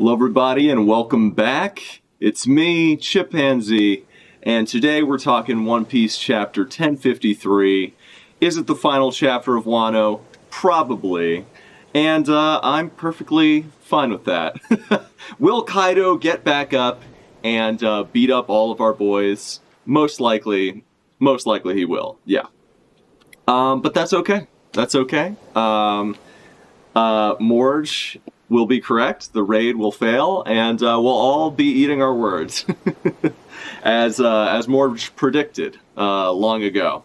Hello everybody and welcome back. It's me, Chimpanzee, and today we're talking One Piece chapter 1053. Is it the final chapter of Wano? Probably. And I'm perfectly fine with that. Will Kaido get back up and beat up all of our boys? Most likely he will, yeah. But that's okay. That's okay. Morge will be correct, the raid will fail, and we'll all be eating our words, as Morge predicted long ago.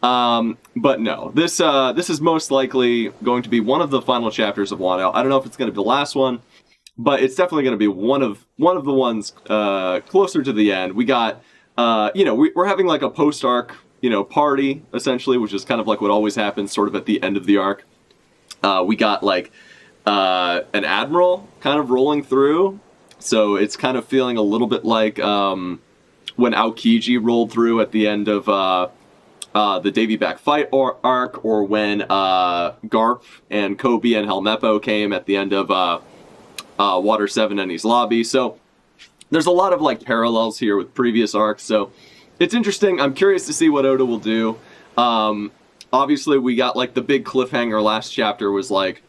But no, this is most likely going to be one of the final chapters of Wano. I don't know if it's going to be the last one, but it's definitely going to be one of the ones closer to the end. We got, we're having like a post-arc, party, essentially, which is kind of like what always happens sort of at the end of the arc. We got like an admiral kind of rolling through, so it's kind of feeling a little bit like when Aokiji rolled through at the end of the Davy Back fight arc, or when Garp and Kobe and Helmeppo came at the end of Water 7 Enies Lobby. So there's a lot of like parallels here with previous arcs, so it's interesting. I'm curious to see what Oda will do. Obviously, we got like the big cliffhanger last chapter was like,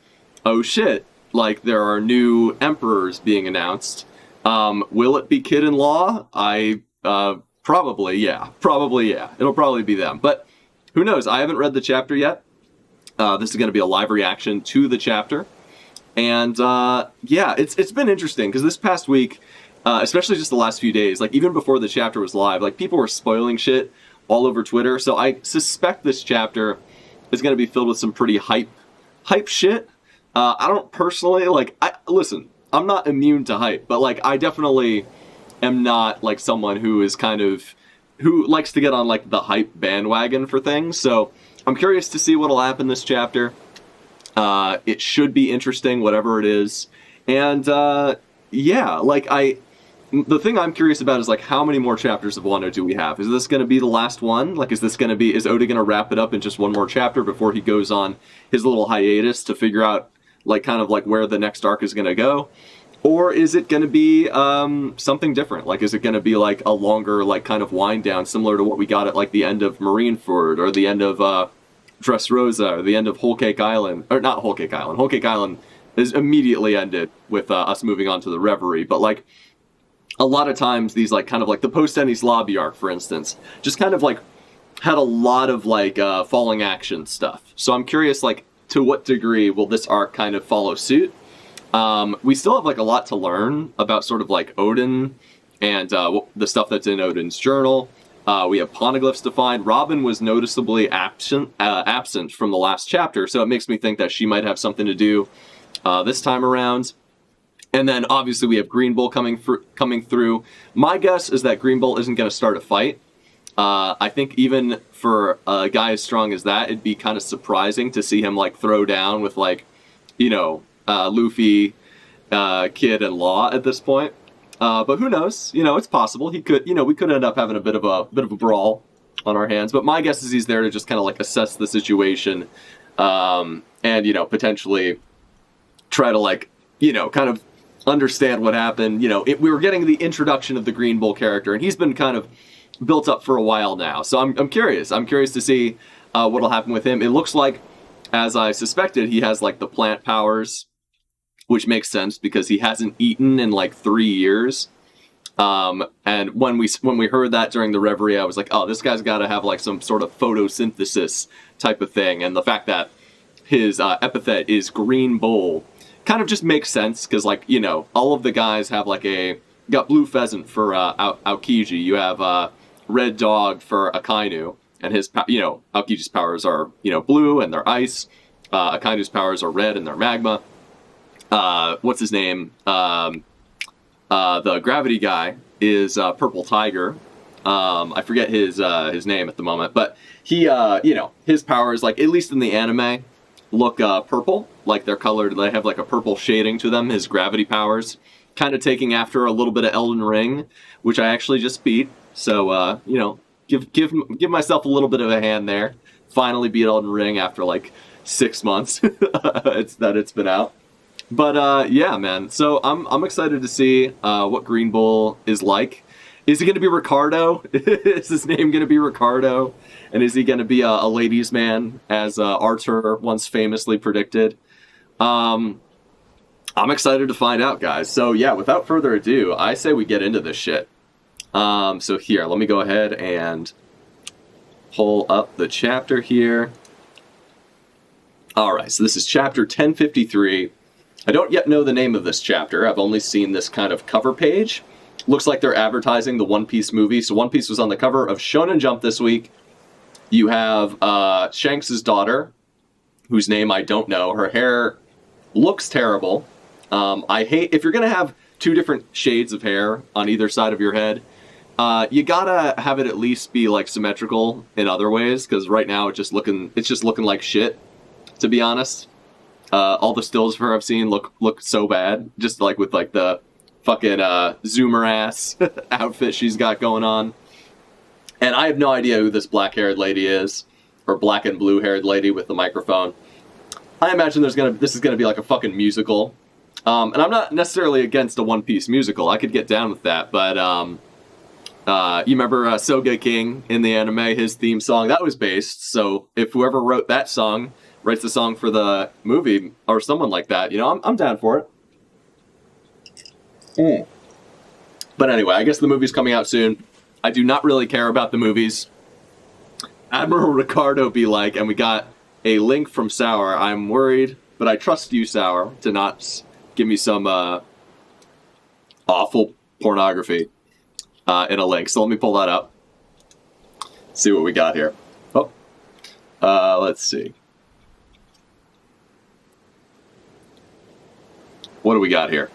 oh shit, like there are new emperors being announced. Will it be Kid and Law? Probably, yeah. It'll probably be them. But who knows? I haven't read the chapter yet. This is going to be a live reaction to the chapter. And yeah, it's been interesting because this past week, especially just the last few days, like even before the chapter was live, like people were spoiling shit all over Twitter. So I suspect this chapter is going to be filled with some pretty hype shit. I don't personally, listen, I'm not immune to hype, but like I definitely am not like someone who likes to get on like the hype bandwagon for things. So I'm curious to see what'll happen this chapter. It should be interesting, whatever it is. And yeah, like the thing I'm curious about is like how many more chapters of Wano do we have? Is this going to be the last one? Like, is Oda going to wrap it up in just one more chapter before he goes on his little hiatus to figure out like kind of like where the next arc is going to go? Or is it going to be something different? Like, is it going to be like a longer like kind of wind down, similar to what we got at like the end of Marineford, or the end of Dressrosa, or the end of Whole Cake Island? Or not Whole Cake Island. Whole Cake Island is immediately ended with us moving on to the Reverie. But like a lot of times these like kind of like the post-Enies Lobby arc, for instance, just kind of like had a lot of like falling action stuff. So I'm curious like to what degree will this arc kind of follow suit? We still have like a lot to learn about sort of like Odin and the stuff that's in Odin's journal. We have poneglyphs to find. Robin was noticeably absent from the last chapter, so it makes me think that she might have something to do this time around. And then obviously we have Green Bull coming through. My guess is that Green Bull isn't going to start a fight. I think even for a guy as strong as that, it'd be kind of surprising to see him like throw down with like, Luffy, Kid, and Law at this point. But who knows? It's possible. He could, we could end up having a bit of a brawl on our hands. But my guess is he's there to just kind of like assess the situation, and potentially try to like, kind of understand what happened. We were getting the introduction of the Green Bull character, and he's been kind of built up for a while now. So I'm curious. I'm curious to see what'll happen with him. It looks like, as I suspected, he has like the plant powers, which makes sense because he hasn't eaten in like 3 years. And when we heard that during the Reverie, I was like, oh, this guy's got to have like some sort of photosynthesis type of thing. And the fact that his epithet is Green Bull kind of just makes sense because, like, all of the guys have like got Blue Pheasant for Aokiji. You have Red Dog for Akainu, and his Aokiji's powers are blue and they're ice. Akainu's powers are red and they're magma. What's his name? The gravity guy is Purple Tiger. I forget his name at the moment, but he his powers, like at least in the anime, look purple, like they're colored. They have like a purple shading to them. His gravity powers, kind of taking after a little bit of Elden Ring, which I actually just beat. So give myself a little bit of a hand there. Finally beat Elden Ring after like 6 months it's been out. But yeah, man. So I'm excited to see what Green Bull is like. Is he going to be Ricardo? Is his name going to be Ricardo? And is he going to be a ladies' man, as Arthur once famously predicted? I'm excited to find out, guys. So yeah, without further ado, I say we get into this shit. So here, let me go ahead and pull up the chapter here. All right, so this is chapter 1053. I don't yet know the name of this chapter. I've only seen this kind of cover page. Looks like they're advertising the One Piece movie. So One Piece was on the cover of Shonen Jump this week. You have Shanks' daughter, whose name I don't know. Her hair looks terrible. I hate, if you're going to have two different shades of hair on either side of your head, you gotta have it at least be like symmetrical in other ways, because right now it's just looking like shit, to be honest. All the stills of her I've seen look so bad, just like with like the fucking zoomer ass outfit she's got going on. And I have no idea who this black haired lady is, or black and blue haired lady with the microphone. I imagine this is gonna be like a fucking musical. And I'm not necessarily against a One Piece musical. I could get down with that, but you remember Soga King in the anime, his theme song, that was based. So if whoever wrote that song writes the song for the movie, or someone like that, you know, I'm down for it. But anyway, I guess the movie's coming out soon. I do not really care about the movies. Admiral Ricardo be like, and we got a link from Sour. I'm worried, but I trust you, Sour, to not give me some awful pornography in a link. So let me pull that up. See what we got here. Oh, let's see. What do we got here?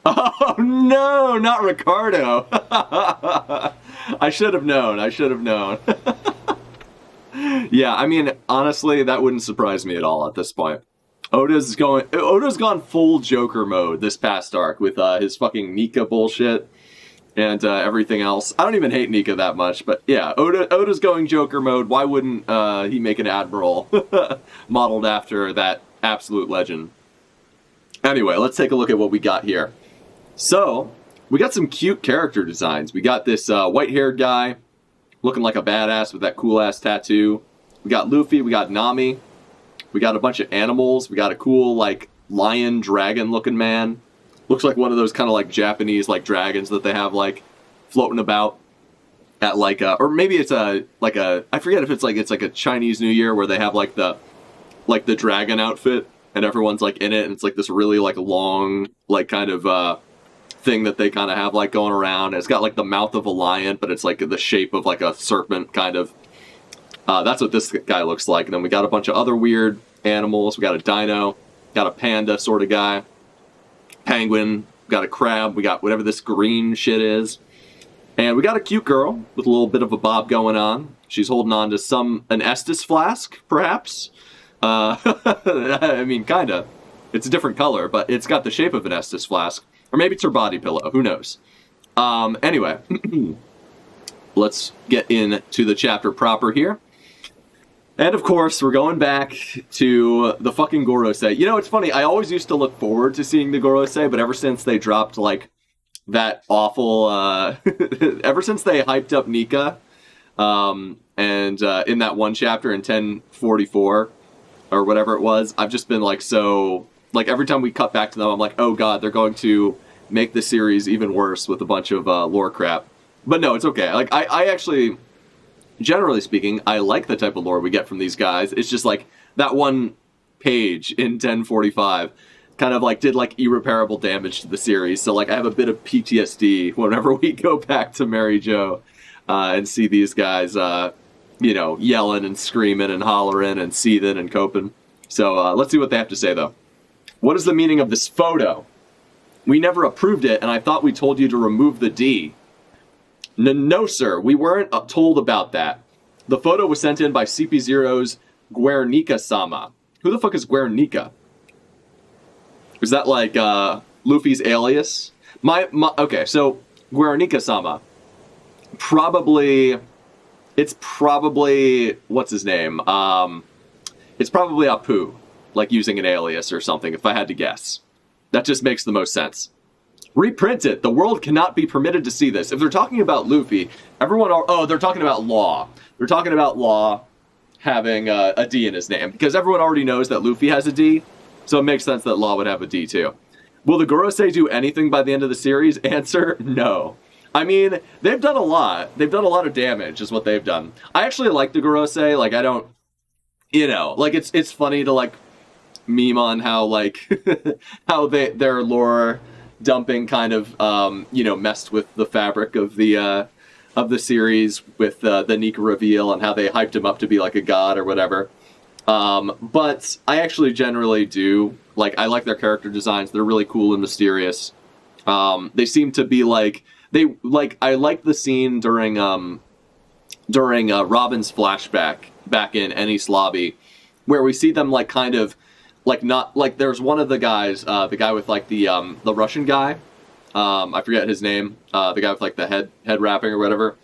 Oh no, not Ricardo. I should have known. Yeah, I mean, honestly, that wouldn't surprise me at all at this point. Oda's gone full Joker mode this past arc with his fucking Nika bullshit and everything else. I don't even hate Nika that much, but yeah, Oda's going Joker mode. Why wouldn't he make an admiral modeled after that absolute legend? Anyway, let's take a look at what we got here. So, we got some cute character designs. We got this white-haired guy looking like a badass with that cool-ass tattoo. We got Luffy, we got Nami. We got a bunch of animals. We got a cool, like, lion, dragon-looking man. Looks like one of those kind of, like, Japanese, like, dragons that they have, like, floating about at, like, or maybe it's I forget if it's like a Chinese New Year where they have, like, the dragon outfit and everyone's, like, in it, and it's, like, this really, like, long, like, kind of, thing that they kind of have, like, going around. And it's got, like, the mouth of a lion, but it's, like, the shape of, like, a serpent, kind of. That's what this guy looks like. And then we got a bunch of other weird animals. We got a dino, got a panda sort of guy, penguin, got a crab, we got whatever this green shit is. And we got a cute girl with a little bit of a bob going on. She's holding on to an Estus flask, perhaps. I mean, kinda. It's a different color, but it's got the shape of an Estus flask. Or maybe it's her body pillow, who knows. Anyway, let's get into the chapter proper here. And of course, we're going back to the fucking Gorosei. You know, it's funny, I always used to look forward to seeing the Gorosei, but ever since they dropped, like, that awful, ever since they hyped up Nika, and in that one chapter in 1044, or whatever it was, I've just been, like, so, like, every time we cut back to them, I'm like, oh god, they're going to make the series even worse with a bunch of lore crap. But no, it's okay. Like, I actually, generally speaking, I like the type of lore we get from these guys. It's just like that one page in 1045 kind of like did like irreparable damage to the series. So like I have a bit of PTSD whenever we go back to Mary Jo and see these guys, you know, yelling and screaming and hollering and seething and coping. So let's see what they have to say though. What is the meaning of this photo? We never approved it, and I thought we told you to remove the D. No, sir, we weren't told about that. The photo was sent in by CP0's Guernica-sama. Who the fuck is Guernica? Is that like Luffy's alias? Okay, so Guernica-sama. It's probably, what's his name? It's probably Apu. like using an alias or something, if I had to guess. That just makes the most sense. Reprint it. The world cannot be permitted to see this. If they're talking about Luffy, everyone... they're talking about Law. They're talking about Law having a D in his name, because everyone already knows that Luffy has a D, so it makes sense that Law would have a D too. Will the Gorosei do anything by the end of the series? Answer, no. I mean, they've done a lot. They've done a lot of damage, is what they've done. I actually like the Gorosei. Like, I don't... like, it's funny to, like, meme on how, like, how their lore dumping kind of, messed with the fabric of the series with the Nika reveal and how they hyped him up to be like a god or whatever. But I actually generally do. Like, I like their character designs. They're really cool and mysterious. They seem to be like... I like the scene during Robin's flashback back in Eni's lobby, where we see them, like, kind of... Like, not... Like, there's one of the guys, the guy with, like, the Russian guy. I forget his name. The guy with, like, the head wrapping or whatever.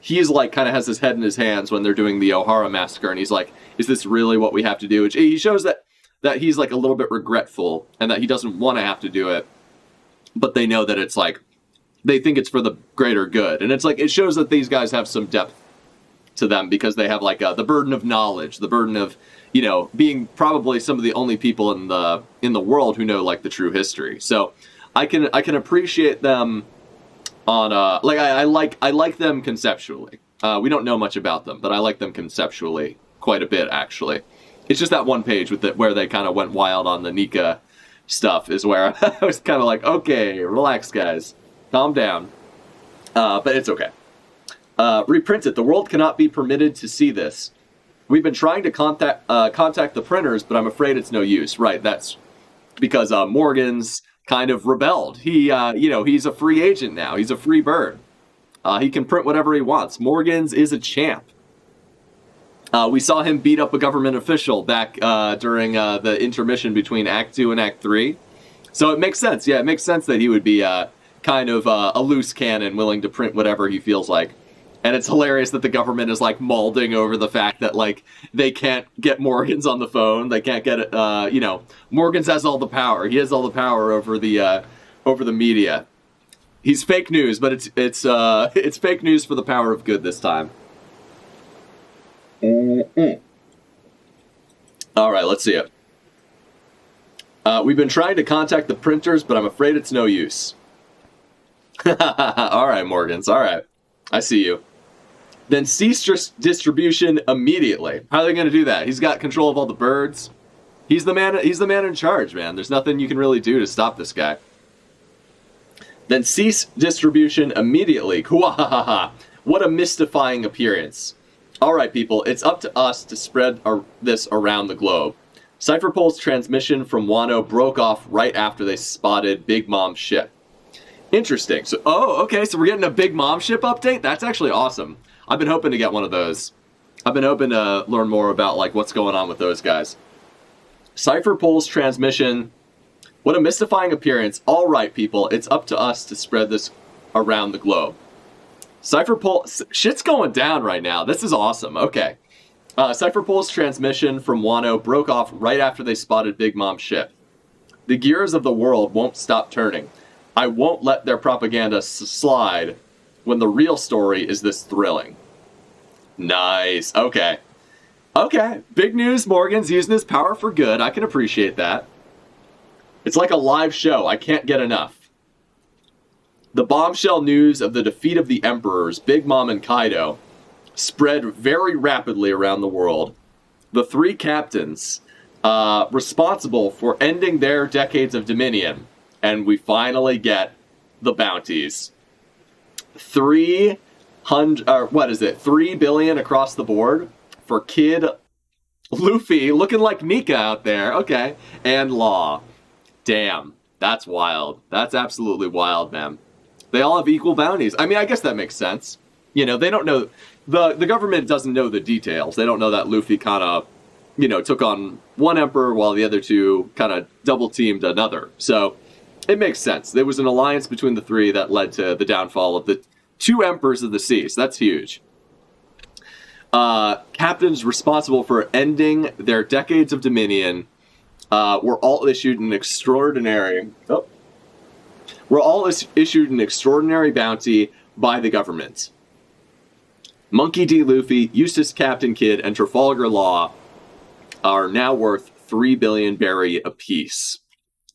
He's, like, kind of has his head in his hands when they're doing the O'Hara massacre, and he's like, is this really what we have to do? Which he shows that he's, like, a little bit regretful, and that he doesn't want to have to do it, but they know that it's, like, they think it's for the greater good. And it's, like, it shows that these guys have some depth to them, because they have, like, the burden of knowledge, the burden of, being probably some of the only people in the world who know, like, the true history. So I can appreciate them on I like them conceptually. We don't know much about them, but I like them conceptually quite a bit, actually. It's just that one page with where they kind of went wild on the Nika stuff is where I was kind of like, okay, relax, guys, calm down. But it's okay. Reprint it. The world cannot be permitted to see this. We've been trying to contact the printers, but I'm afraid it's no use. Right, that's because Morgan's kind of rebelled. He, he's a free agent now. He's a free bird. He can print whatever he wants. Morgan's is a champ. We saw him beat up a government official back during the intermission between Act 2 and Act 3. So it makes sense. Yeah, it makes sense that he would be kind of a loose cannon, willing to print whatever he feels like. And it's hilarious that the government is, like, mauling over the fact that, like, they can't get Morgan's on the phone. They can't get it, Morgan's has all the power. He has all the power over the media. He's fake news, but it's fake news for the power of good this time. Mm-mm. All right, let's see it. We've been trying to contact the printers, but I'm afraid it's no use. All right, Morgan's. All right. I see you. Then cease distribution immediately. How are they going to do that? He's got control of all the birds. He's the man in charge, man. There's nothing you can really do to stop this guy. Then cease distribution immediately. What a mystifying appearance. All right, people, it's up to us to spread this around the globe. Cypherpole's transmission from Wano broke off right after they spotted Big Mom's ship. Interesting. So, okay, so we're getting a Big Mom ship update? That's actually awesome. I've been hoping to get one of those. I've been hoping to learn more about, like, what's going on with those guys. Cypherpole's transmission. What a mystifying appearance. All right, people, it's up to us to spread this around the globe. Cypherpole... Shit's going down right now. This is awesome. Okay. Cypherpole's transmission from Wano broke off right after they spotted Big Mom's ship. The gears of the world won't stop turning. I won't let their propaganda slide when the real story is this thrilling. Nice. Okay. Okay. Big news. Morgan's using his power for good. I can appreciate that. It's like a live show. I can't get enough. The bombshell news of the defeat of the Emperors, Big Mom and Kaido, spread very rapidly around the world. The three captains responsible for ending their decades of dominion, and we finally get the bounties. 3 billion across the board for Kid Luffy, looking like Nika out there. Okay. And Law. Damn. That's wild. That's absolutely wild, man. They all have equal bounties. I mean, I guess that makes sense. They don't know... The government doesn't know the details. They don't know that Luffy kind of, took on one emperor while the other two kind of double-teamed another. So... it makes sense. There was an alliance between the three that led to the downfall of the 2 emperors of the seas. That's huge. Captains responsible for ending their decades of dominion were all issued an extraordinary. Oh, were all issued an extraordinary bounty by the government. Monkey D. Luffy, Eustace Captain Kidd, and Trafalgar Law are now worth 3 billion berry apiece.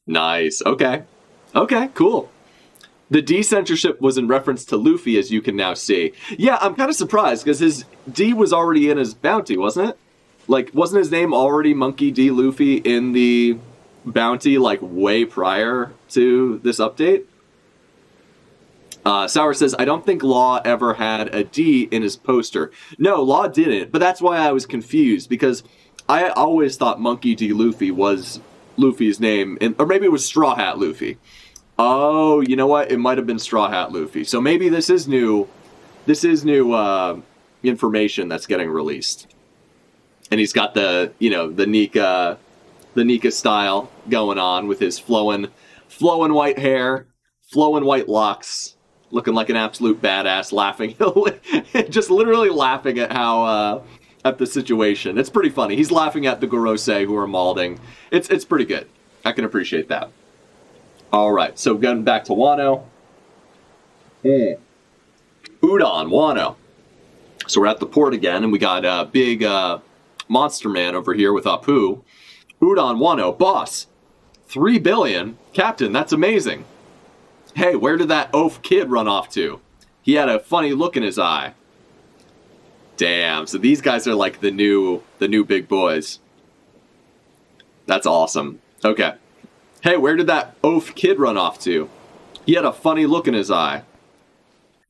Nice. Okay, cool. The D censorship was in reference to Luffy, as you can now see. Yeah, I'm kind of surprised, because his D was already in his bounty, wasn't it? Like, wasn't his name already Monkey D. Luffy in the bounty, like, way prior to this update? Sour says, I don't think Law ever had a D in his poster. No, Law didn't, but that's why I was confused, because I always thought Monkey D. Luffy was Luffy's name, or maybe it was Straw Hat Luffy. Oh, you know what? It might have been Straw Hat Luffy. So maybe this is new information that's getting released. And he's got the Nika style going on with his flowing white hair, flowing white locks, looking like an absolute badass, laughing, just literally laughing at how at the situation. It's pretty funny. He's laughing at the Gorosei who are malding. It's pretty good. I can appreciate that. All right, so going back to Wano. Udon, Wano. So we're at the port again, and we got a big monster man over here with Apu. Udon, Wano, boss. 3 billion? Captain, that's amazing. Hey, where did that oaf kid run off to? He had a funny look in his eye. Damn, so these guys are like the new big boys. That's awesome. Okay. Hey, where did that oaf kid run off to? He had a funny look in his eye.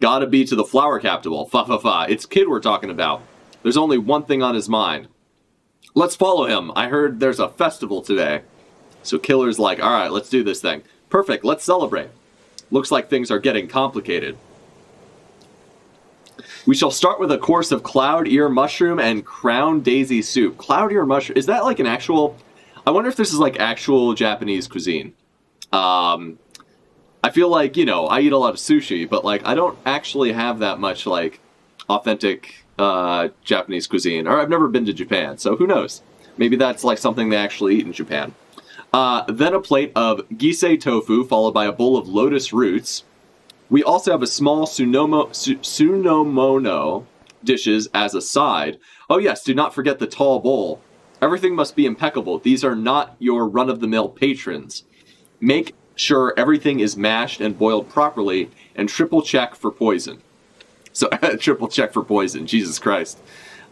Gotta be to the flower capital. Fa. It's Kid we're talking about. There's only one thing on his mind. Let's follow him. I heard there's a festival today. So Killer's like, alright, let's do this thing. Perfect, let's celebrate. Looks like things are getting complicated. We shall start with a course of cloud ear mushroom and crown daisy soup. Cloud ear mushroom, is that like an actual... I wonder if this is like actual Japanese cuisine. I feel like, I eat a lot of sushi, but like I don't actually have that much like authentic Japanese cuisine. Or I've never been to Japan, so who knows? Maybe that's like something they actually eat in Japan. Then a plate of gisei tofu, followed by a bowl of lotus roots. We also have a small sunomono dishes as a side. Oh yes, do not forget the tall bowl. Everything must be impeccable. These are not your run-of-the-mill patrons. Make sure everything is mashed and boiled properly, and triple check for poison. So, triple check for poison. Jesus Christ.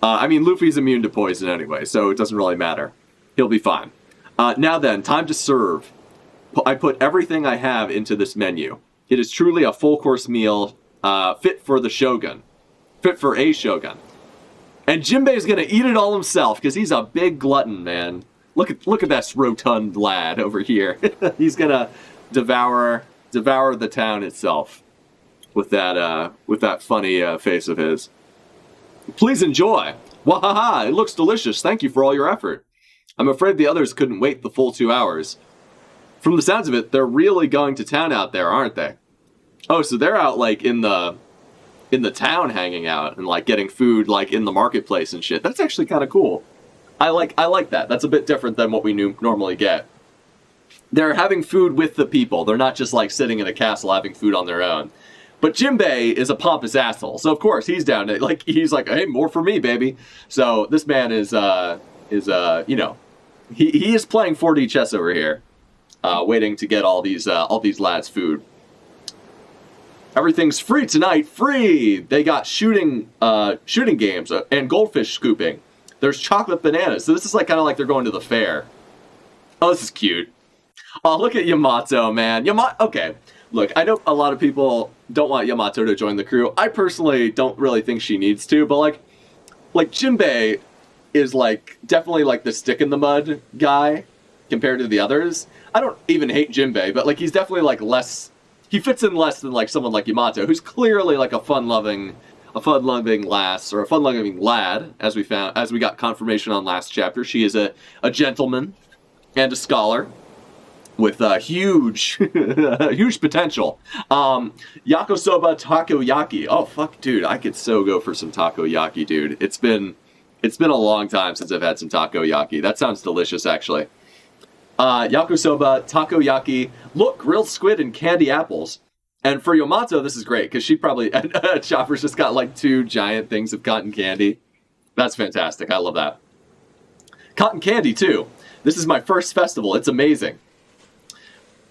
I mean, Luffy's immune to poison anyway, so it doesn't really matter. He'll be fine. Now then, time to serve. I put everything I have into this menu. It is truly a full-course meal, fit for the shogun. Fit for a shogun. And Jinbei's gonna eat it all himself, because he's a big glutton, man. Look at that rotund lad over here. He's gonna devour the town itself with that funny face of his. Please enjoy. Wahaha! It looks delicious. Thank you for all your effort. I'm afraid the others couldn't wait the full 2 hours. From the sounds of it, they're really going to town out there, aren't they? Oh, so they're out like in the town hanging out and like getting food like in the marketplace and shit. That's actually kind of cool. I like that. That's a bit different than what we normally get. They're having food with the people. They're not just like sitting in a castle having food on their own. But Jinbei is a pompous asshole, so of course he's down to he's like, hey, more for me, baby. So this man is he is playing 4D chess over here, waiting to get all these lads food. Everything's free tonight, free. They got shooting games and goldfish scooping. There's chocolate bananas. So this is like kind of like they're going to the fair. Oh, this is cute. Oh, look at Yamato, man. Okay. Look, I know a lot of people don't want Yamato to join the crew. I personally don't really think she needs to, but like Jinbei is like definitely like the stick in the mud guy compared to the others. I don't even hate Jinbei, but like he's definitely like less. He fits in less than like someone like Yamato, who's clearly like a fun-loving lass or a fun-loving lad, as we got confirmation on last chapter. She is a gentleman and a scholar with huge potential. Yakisoba takoyaki. Oh fuck, dude, I could so go for some takoyaki, dude. It's been a long time since I've had some takoyaki. That sounds delicious, actually. Yakisoba, takoyaki, look, grilled squid and candy apples. And for Yamato, this is great, because she probably, Chopper's just got like 2 giant things of cotton candy. That's fantastic. I love that. Cotton candy, too. This is my first festival. It's amazing.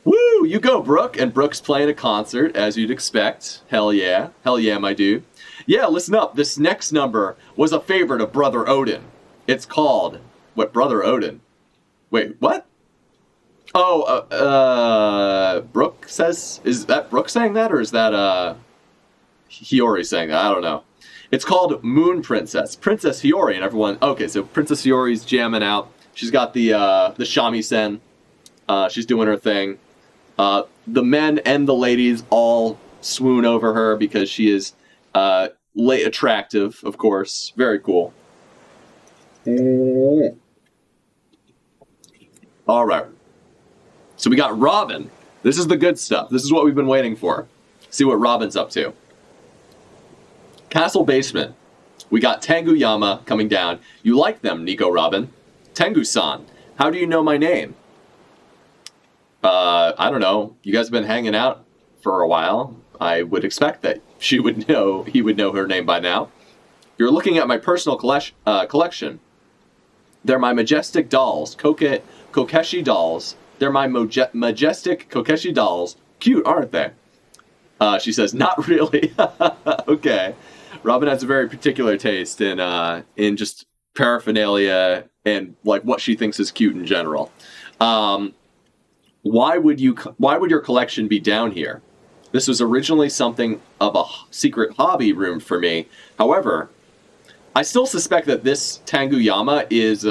Woo! You go, Brooke. And Brooke's playing a concert, as you'd expect. Hell yeah. Hell yeah, my dude. Yeah, listen up. This next number was a favorite of Brother Odin. It's called... What, Brother Odin? Wait, what? Oh, Brooke says... Is that Brooke saying that, or is that, Hiyori saying that? I don't know. It's called Moon Princess. Princess Hiyori and everyone... Okay, so Princess Hiyori's jamming out. She's got the shamisen. She's doing her thing. The men and the ladies all swoon over her because she is attractive, of course. Very cool. All right. So we got Robin. This is the good stuff. This is what we've been waiting for. See what Robin's up to. Castle basement. We got Tanguyama coming down. You like them, Nico Robin. Tengu-san, how do you know my name? I don't know. You guys have been hanging out for a while. I would expect that he would know her name by now. You're looking at my personal collection. They're my majestic dolls. Kokeshi dolls. They're my majestic Kokeshi dolls. Cute, aren't they? She says, not really. Okay. Robin has a very particular taste in just paraphernalia and like what she thinks is cute in general. Why would your collection be down here? This was originally something of a secret hobby room for me. However, I still suspect that this Tanguyama is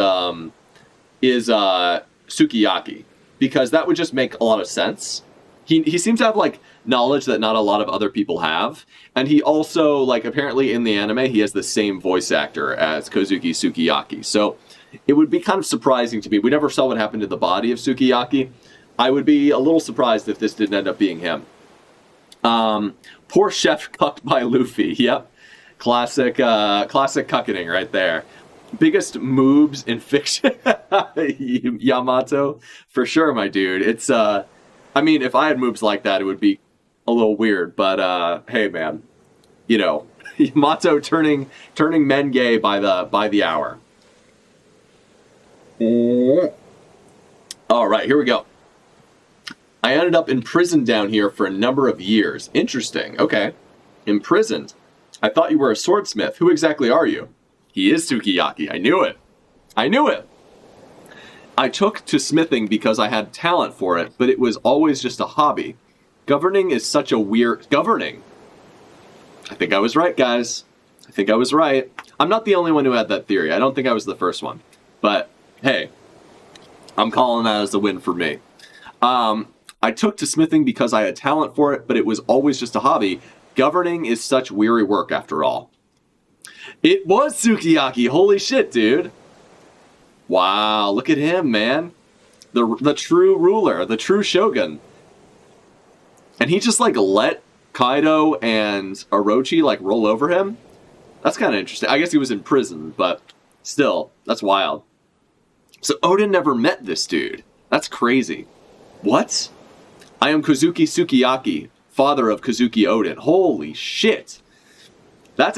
Sukiyaki, because that would just make a lot of sense. He seems to have like knowledge that not a lot of other people have, and he also, like, apparently in the anime he has the same voice actor as Kozuki Sukiyaki. So it would be kind of surprising to me. We never saw what happened to the body of Sukiyaki. I would be a little surprised if this didn't end up being him. Poor chef cucked by Luffy. Yep. Classic cucketing right there. Biggest moobs in fiction. Yamato. For sure, my dude. It's, I mean, if I had moves like that, it would be a little weird. But, hey, man. You know, Yamato turning men gay by the hour. All right, here we go. I ended up imprisoned down here for a number of years. Interesting. Okay. Imprisoned. I thought you were a swordsmith. Who exactly are you? He is Sukiyaki. I knew it. I knew it. I took to smithing because I had talent for it, but it was always just a hobby. Governing is such a weird... Governing. I think I was right, guys. I think I was right. I'm not the only one who had that theory. I don't think I was the first one. But, hey, I'm calling that as a win for me. I took to smithing because I had talent for it, but it was always just a hobby. Governing is such weary work after all. It was Sukiyaki. Holy shit, dude. Wow, look at him, man. The true ruler, the true shogun. And he just, like, let Kaido and Orochi, like, roll over him? That's kind of interesting. I guess he was in prison, but still, that's wild. So Odin never met this dude. That's crazy. What? I am Kozuki Sukiyaki, father of Kozuki Odin. Holy shit. That's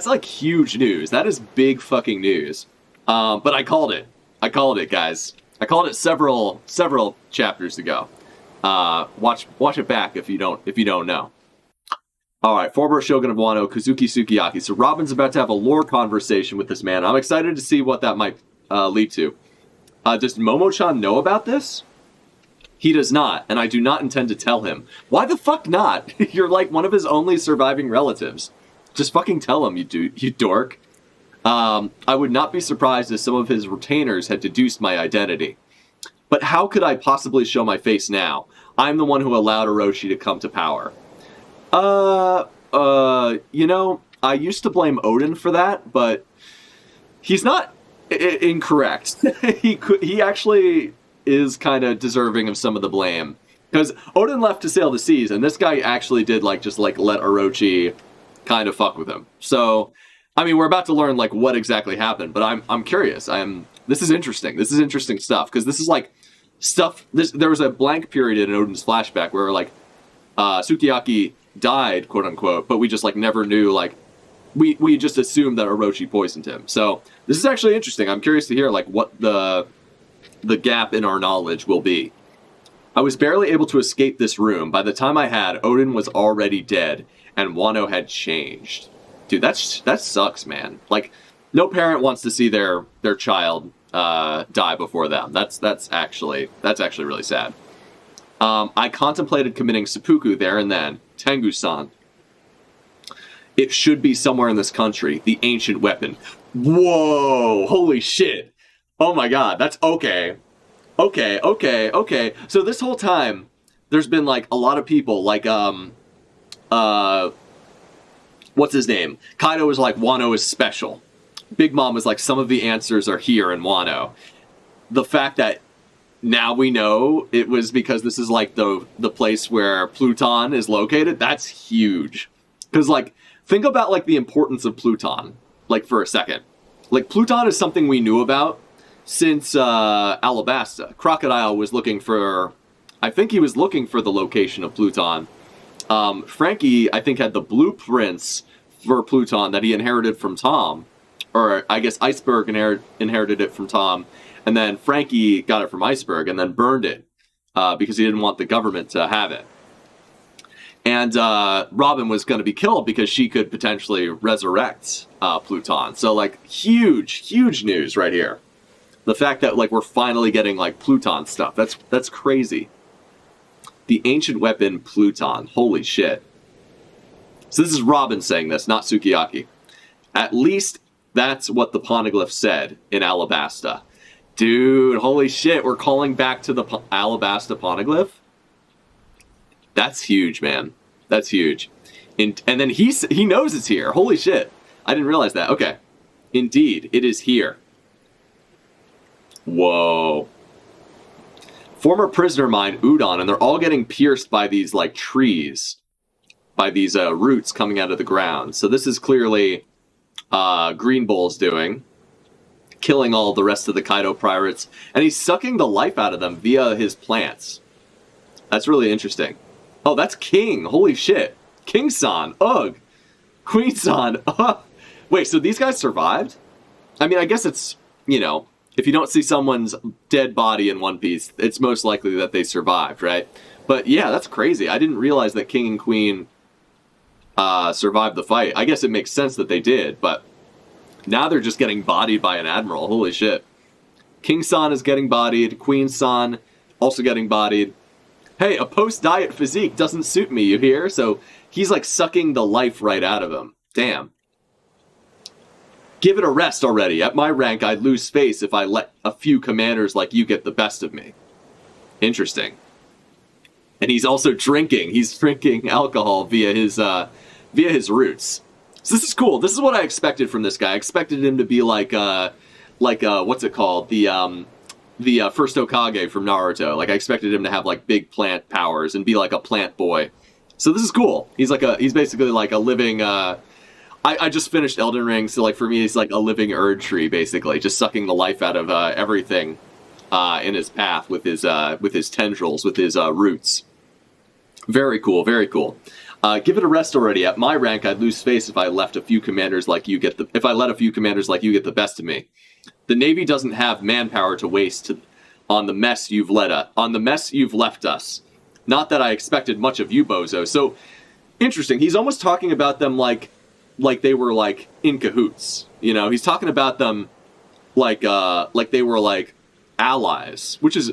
like huge news. That is big fucking news. But I called it. I called it, guys. I called it several chapters ago. Watch it back if you don't know. All right, former Shogun of Wano, Kozuki Sukiyaki. So Robin's about to have a lore conversation with this man. I'm excited to see what that might lead to. Does Momo-chan know about this? He does not, and I do not intend to tell him. Why the fuck not? You're like one of his only surviving relatives. Just fucking tell him, you dork. I would not be surprised if some of his retainers had deduced my identity. But how could I possibly show my face now? I'm the one who allowed Orochi to come to power. You know, I used to blame Odin for that, but he's not incorrect. He actually is kind of deserving of some of the blame. Because Odin left to sail the seas, and this guy actually did, like, just, like, let Orochi kind of fuck with him. So, I mean, we're about to learn, like, what exactly happened, but I'm curious. This is interesting. This is interesting stuff, because this is, like, stuff. There was a blank period in Odin's flashback where like Sukiyaki died, quote unquote, but we just like never knew. Like we just assumed that Orochi poisoned him. So this is actually interesting. I'm curious to hear like what the gap in our knowledge will be. I was barely able to escape this room. By the time I had, Odin was already dead, and Wano had changed. Dude, that sucks, man. Like, no parent wants to see their child die before them. That's actually really sad. I contemplated committing seppuku there and then. Tengu-san. It should be somewhere in this country. The ancient weapon. Whoa! Holy shit! Oh my god, that's okay. Okay. So this whole time, there's been like a lot of people, like what's his name? Kaido was like, Wano is special. Big Mom was like, some of the answers are here in Wano. The fact that now we know it was because this is like the place where Pluton is located, that's huge. Because like, think about like the importance of Pluton, like for a second. Like Pluton is something we knew about since Alabasta. Crocodile was looking for, I think he was looking for the location of Pluton. Frankie, I think, had the blueprints for Pluton that he inherited from Tom. Or I guess Iceberg inherited it from Tom. And then Frankie got it from Iceberg and then burned it because he didn't want the government to have it. And Robin was going to be killed because she could potentially resurrect Pluton. So, like, huge news right here. The fact that, like, we're finally getting, like, Pluton stuff. That's crazy. The ancient weapon Pluton. Holy shit. So this is Robin saying this, not Sukiyaki. At least that's what the poneglyph said in Alabasta. Dude, holy shit. We're calling back to the Alabasta poneglyph? That's huge, man. That's huge. And then he knows it's here. Holy shit. I didn't realize that. Okay. Indeed, it is here. Whoa. Former prisoner mine, Udon, and they're all getting pierced by these, like, trees. By these roots coming out of the ground. So this is clearly Green Bull's doing. Killing all the rest of the Kaido pirates. And he's sucking the life out of them via his plants. That's really interesting. Oh, that's King. Holy shit. King-san. Ugh. Queen-san. Ugh. Wait, so these guys survived? I mean, I guess it's, you know, if you don't see someone's dead body in One Piece, it's most likely that they survived, right? But yeah, that's crazy. I didn't realize that King and Queen survived the fight. I guess it makes sense that they did, but now they're just getting bodied by an admiral. Holy shit. King-san is getting bodied. Queen-san also getting bodied. Hey, a post-diet physique doesn't suit me, you hear? So he's like sucking the life right out of him. Damn. Give it a rest already. At my rank, I'd lose face if I let a few commanders like you get the best of me. Interesting. And he's also drinking. He's drinking alcohol via his roots. So this is cool. This is what I expected from this guy. I expected him to be like what's it called? The first Hokage from Naruto. Like, I expected him to have, like, big plant powers and be, like, a plant boy. So this is cool. He's basically, like, a living, I just finished Elden Ring, so, like, for me, he's, like, a living Erd tree, basically. Just sucking the life out of, everything, in his path with his tendrils, with his, roots. Very cool, very cool. Give it a rest already. At my rank, I'd lose face if I let a few commanders like you get the best of me. The Navy doesn't have manpower to waste on the mess you've left us. Not that I expected much of you, bozo. So, interesting. He's almost talking about them like they were, like, in cahoots. You know, he's talking about them like they were, like, allies, which is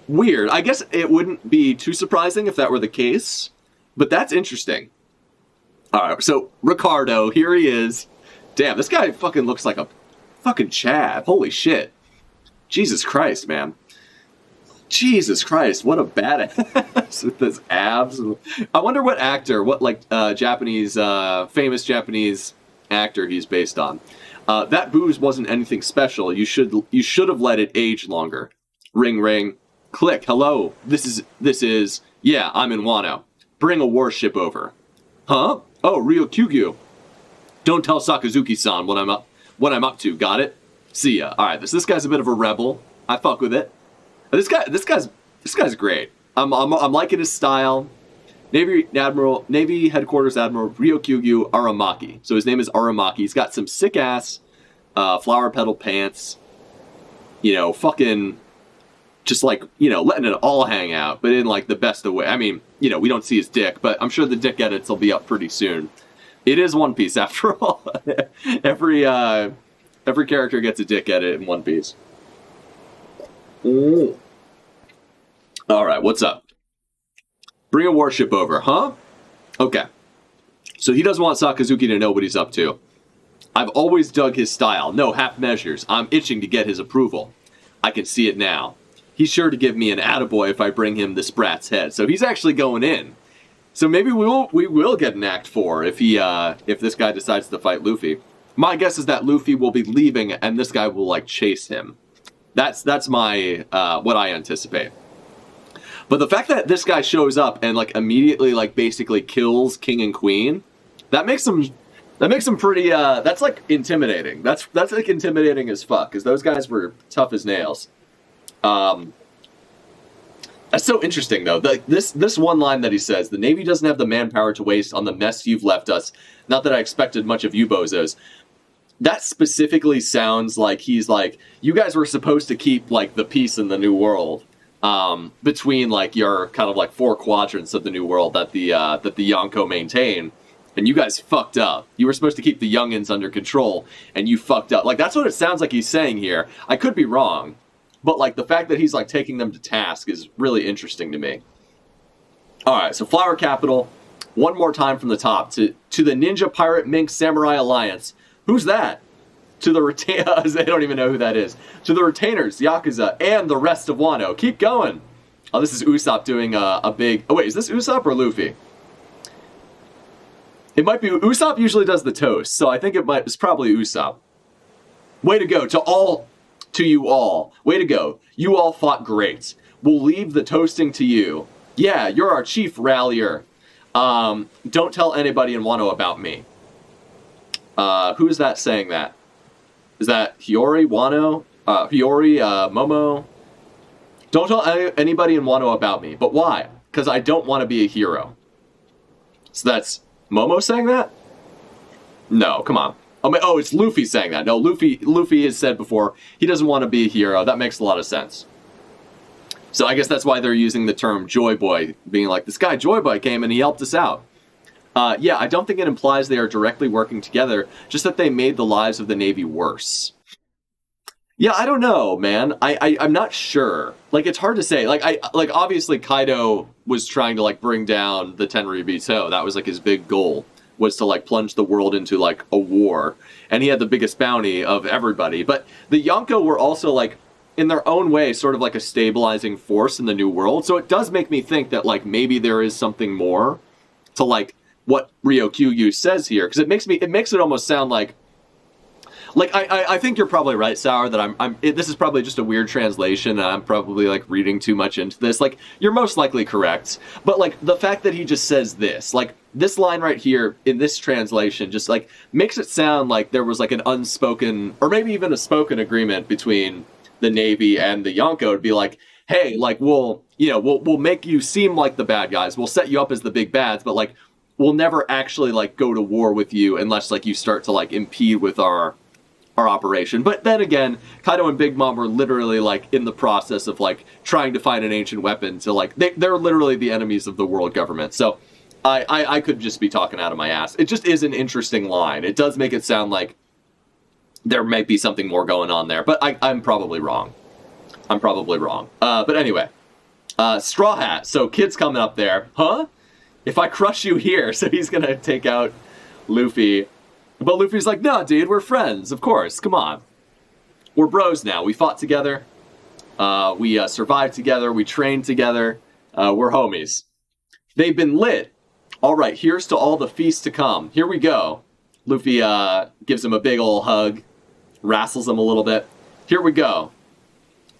weird. I guess it wouldn't be too surprising if that were the case, but that's interesting. All right, so Ricardo, here he is. Damn, this guy fucking looks like a fucking Chad. Holy shit. Jesus Christ, man. Jesus Christ, what a badass with his abs. I wonder what actor, Japanese, famous Japanese actor he's based on. That booze wasn't anything special. You should have let it age longer. Ring ring. Click. Hello. This is. Yeah, I'm in Wano. Bring a warship over. Huh? Oh, Ryokyugyu. Don't tell Sakazuki-san what I'm up to. Got it? See ya. All right. This guy's a bit of a rebel. I fuck with it. This guy's great. I'm liking his style. Navy Headquarters Admiral Ryokyugu Aramaki. So his name is Aramaki. He's got some sick ass flower petal pants. Fucking just like, letting it all hang out, but in like the best of way. I mean, we don't see his dick, but I'm sure the dick edits will be up pretty soon. It is One Piece after all. Every character gets a dick edit in One Piece. All right, what's up? Bring a warship over, huh? Okay. So he doesn't want Sakazuki to know what he's up to. I've always dug his style. No half measures. I'm itching to get his approval. I can see it now. He's sure to give me an attaboy if I bring him this brat's head. So he's actually going in. So maybe we will get an Act 4 if this guy decides to fight Luffy. My guess is that Luffy will be leaving and this guy will like chase him. That's my what I anticipate. But the fact that this guy shows up and like immediately like basically kills King and Queen, that makes him pretty that's like intimidating. That's like intimidating as fuck, because those guys were tough as nails. That's so interesting though. This one line that he says, the Navy doesn't have the manpower to waste on the mess you've left us. Not that I expected much of you bozos. That specifically sounds like he's like, you guys were supposed to keep like the peace in the New World. Between like your kind of like 4 quadrants of the New World that the Yonko maintain, and you guys fucked up. You were supposed to keep the youngins under control, and you fucked up. Like that's what it sounds like he's saying here. I could be wrong, but like the fact that he's like taking them to task is really interesting to me. All right, so Flower Capital, one more time from the top to the Ninja Pirate Mink Samurai Alliance. Who's that? To the retainers, they don't even know who that is. To the retainers, Yakuza, and the rest of Wano. Keep going. Oh, this is Usopp doing a big... Oh, wait, is this Usopp or Luffy? It might be... Usopp usually does the toast, so I think it's probably Usopp. Way to go to you all. Way to go. You all fought great. We'll leave the toasting to you. Yeah, you're our chief rallier. Don't tell anybody in Wano about me. Who is that saying that? Is that Hiyori, Wano? Hiyori, Momo? Don't tell anybody in Wano about me. But why? Because I don't want to be a hero. So that's Momo saying that? No, come on. Oh, it's Luffy saying that. No, Luffy has said before he doesn't want to be a hero. That makes a lot of sense. So I guess that's why they're using the term Joy Boy, being like, this guy Joy Boy came and he helped us out. Yeah, I don't think it implies they are directly working together, just that they made the lives of the Navy worse. Yeah, I don't know, man. I'm not sure. Like, it's hard to say. Like obviously Kaido was trying to like bring down the Tenryubito. That was like his big goal, was to like plunge the world into like a war, and he had the biggest bounty of everybody. But the Yonko were also like, in their own way, sort of like a stabilizing force in the New World. So it does make me think that like maybe there is something more to like what Ryokyugu says here, because it makes it almost sound like I think you're probably right, Sour, that this is probably just a weird translation, and I'm probably like reading too much into this. Like, you're most likely correct, but like the fact that he just says this, like this line right here in this translation, just like makes it sound like there was like an unspoken, or maybe even a spoken agreement between the Navy and the Yonko to be like, hey, like we'll make you seem like the bad guys, we'll set you up as the big bads, but like we'll never actually like go to war with you unless like you start to like impede with our operation. But then again, Kaido and Big Mom were literally like in the process of like trying to find an ancient weapon to like they're literally the enemies of the world government. So I could just be talking out of my ass. It just is an interesting line. It does make it sound like there might be something more going on there, but I'm probably wrong. But anyway, Straw Hat. So Kid's coming up there, huh? If I crush you here, so he's gonna take out Luffy. But Luffy's like, no, dude, we're friends, of course, come on. We're bros now, we fought together, we survived together, we trained together, we're homies. They've been lit. All right, here's to all the feasts to come. Here we go. Luffy gives him a big ol' hug, wrestles him a little bit. Here we go.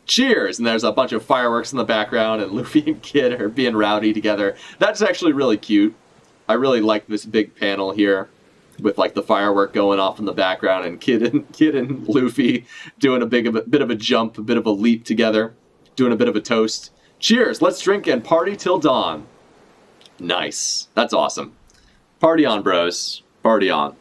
Cheers! And there's a bunch of fireworks in the background, and Luffy and Kid are being rowdy together. That's actually really cute. I really like this big panel here with like the firework going off in the background, and Kid and Luffy doing a bit of a jump, a bit of a leap together. doing a bit of a toast. Cheers, let's drink and party till dawn. Nice. That's awesome. Party on, bros. Party on.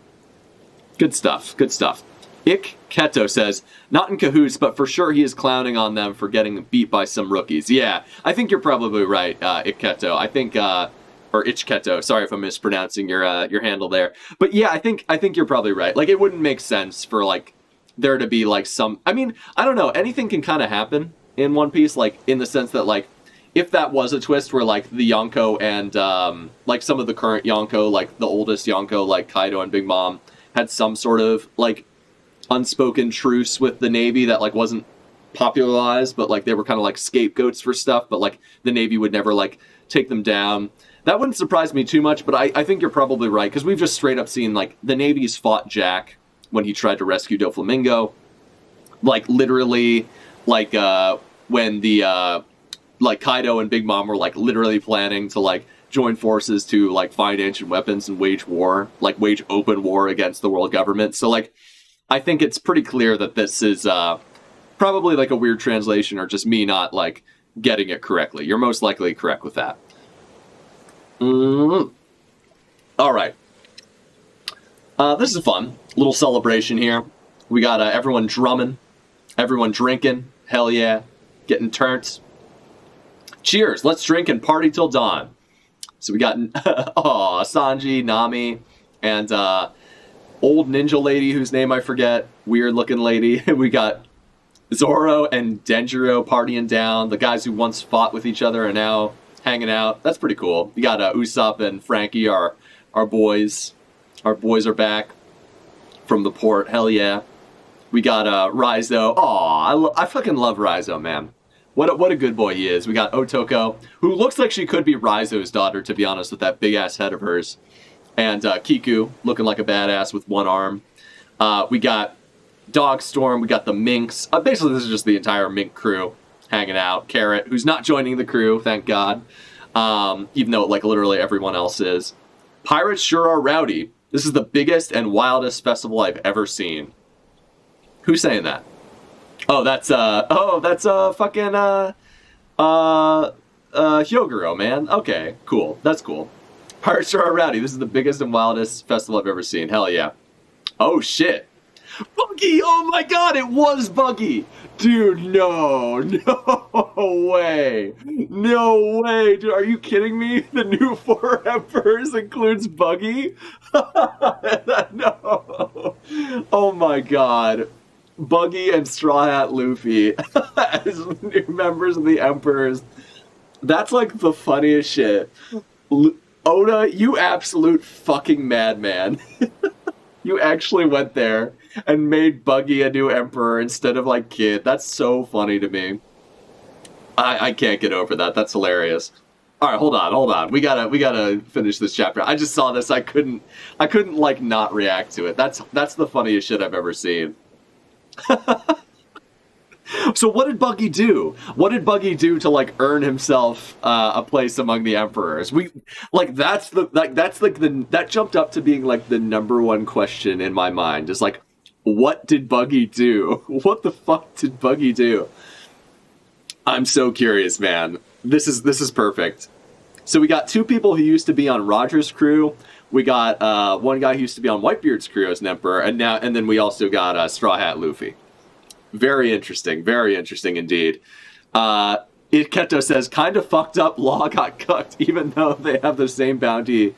Good stuff. Good stuff. Ik Keto says, not in cahoots, but for sure he is clowning on them for getting beat by some rookies. Yeah, I think you're probably right, Ik Keto. I think, or Ich Keto. Sorry if I'm mispronouncing your handle there. But yeah, I think you're probably right. Like, it wouldn't make sense for, like, there to be, like, some... I mean, I don't know. Anything can kind of happen in One Piece, like, in the sense that, like, if that was a twist where, like, the Yonko and, like, some of the current Yonko, like, the oldest Yonko, like Kaido and Big Mom, had some sort of, like, unspoken truce with the Navy that, like, wasn't popularized, but, like, they were kind of, like, scapegoats for stuff, but, like, the Navy would never, like, take them down. That wouldn't surprise me too much, but I think you're probably right, because we've just straight up seen, like, the Navy's fought Jack when he tried to rescue Doflamingo. Like, literally, like, when the, like, Kaido and Big Mom were, like, literally planning to, like, join forces to, like, find ancient weapons and wage war, like, wage open war against the world government. So, like, I think it's pretty clear that this is, probably, like, a weird translation or just me not, like, getting it correctly. You're most likely correct with that. All right. This is a fun little celebration here. We got everyone drumming, everyone drinking. Hell yeah. Getting turnt. Cheers. Let's drink and party till dawn. So we got Sanji, Nami, and old ninja lady whose name I forget. Weird looking lady. We got Zoro and Denjiro partying down. The guys who once fought with each other are now hanging out. That's pretty cool. You got Usopp and Frankie, our boys. Our boys are back from the port. Hell yeah. We got Raizo. Aw, I fucking love Raizo, man. What a good boy he is. We got Otoko, who looks like she could be Raizo's daughter, to be honest, with that big-ass head of hers. And Kiku, looking like a badass with one arm. We got Dogstorm. We got the Minks. Basically, this is just the entire Mink crew hanging out. Carrot, who's not joining the crew, thank God. Even though, like, literally everyone else is. Pirates sure are rowdy. This is the biggest and wildest festival I've ever seen. Who's saying that? Oh, that's fucking, Hyoguro, man. Okay, cool. That's cool. Pirates sure are rowdy. This is the biggest and wildest festival I've ever seen. Hell yeah. Oh, shit. Buggy! Oh my god, it was Buggy! Dude, no way. No way, dude, are you kidding me? The new Four Emperors includes Buggy? No. Oh my god. Buggy and Straw Hat Luffy as new members of the Emperors. That's like the funniest shit. Oda, you absolute fucking madman. You actually went there and made Buggy a new emperor instead of, like, Kid. That's so funny to me. I can't get over that. That's hilarious. All right, hold on. We gotta finish this chapter. I just saw this. I couldn't like not react to it. That's the funniest shit I've ever seen. So what did Buggy do? What did Buggy do to, like, earn himself a place among the emperors? That jumped up to being, like, the #1 question in my mind. Is like, what did Buggy do? What the fuck did Buggy do? I'm so curious, man. This is perfect. So we got two people who used to be on Roger's crew. We got one guy who used to be on Whitebeard's crew as an emperor, and then we also got Straw Hat Luffy. Very interesting indeed. Iketo says, kind of fucked up Law got cucked, even though they have the same bounty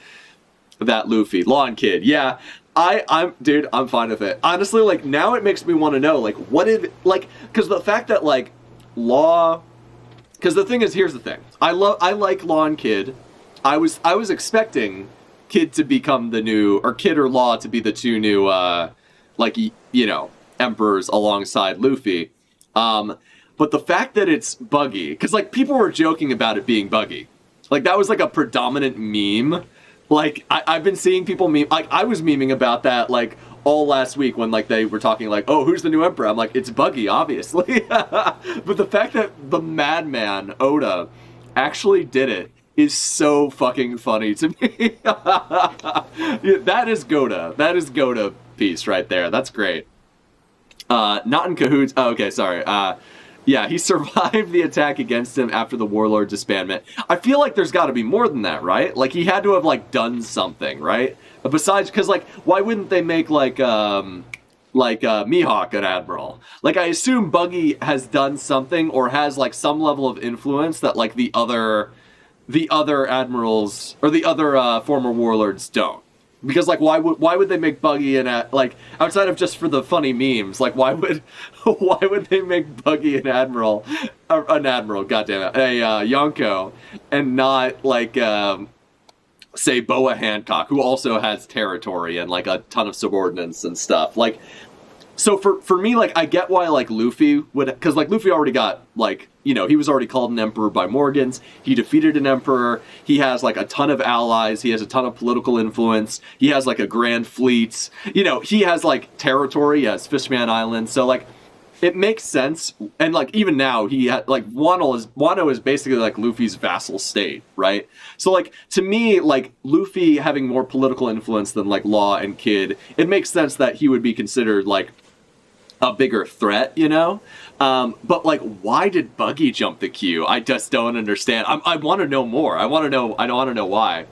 that Luffy. Law and Kid, yeah. I'm fine with it. Honestly, like, now it makes me want to know, like, what did, like, because the fact that, like, Law, because the thing is, here's the thing. I like Law and Kid. I was expecting Kid to become the new, or Kid or Law to be the two new, like, you know, emperors alongside Luffy. But the fact that it's Buggy, because, like, people were joking about it being Buggy. Like, that was, like, a predominant meme. Like, I've been seeing people meme, like, I was memeing about that, like, all last week when, like, they were talking, like, oh, who's the new emperor? I'm like, it's Buggy, obviously. But the fact that the madman, Oda, actually did it is so fucking funny to me. That is Goda. That is Goda piece right there. That's great. Not in cahoots. Oh, okay, sorry. Yeah, he survived the attack against him after the warlord disbandment. I feel like there's got to be more than that, right? Like he had to have like done something, right? Besides, because like, why wouldn't they make Mihawk an admiral? Like I assume Buggy has done something or has like some level of influence that like the other admirals or the other former warlords don't. Because like why would they make Buggy like outside of just for the funny memes, like why would they make Buggy an admiral, goddammit, a Yonko, and not like say Boa Hancock, who also has territory and like a ton of subordinates and stuff. Like so for me, like I get why like Luffy would, because like Luffy already got like, you know, he was already called an emperor by Morgans. He defeated an emperor. He has like a ton of allies. He has a ton of political influence. He has like a grand fleet. You know, he has like territory. He has Fishman Island. So like it makes sense. And like even now he had like Wano is basically like Luffy's vassal state, right? So like to me, like Luffy having more political influence than like Law and Kid, it makes sense that he would be considered like a bigger threat, you know? But like, why did Buggy jump the queue? I just don't understand. I want to know more. I want to know why.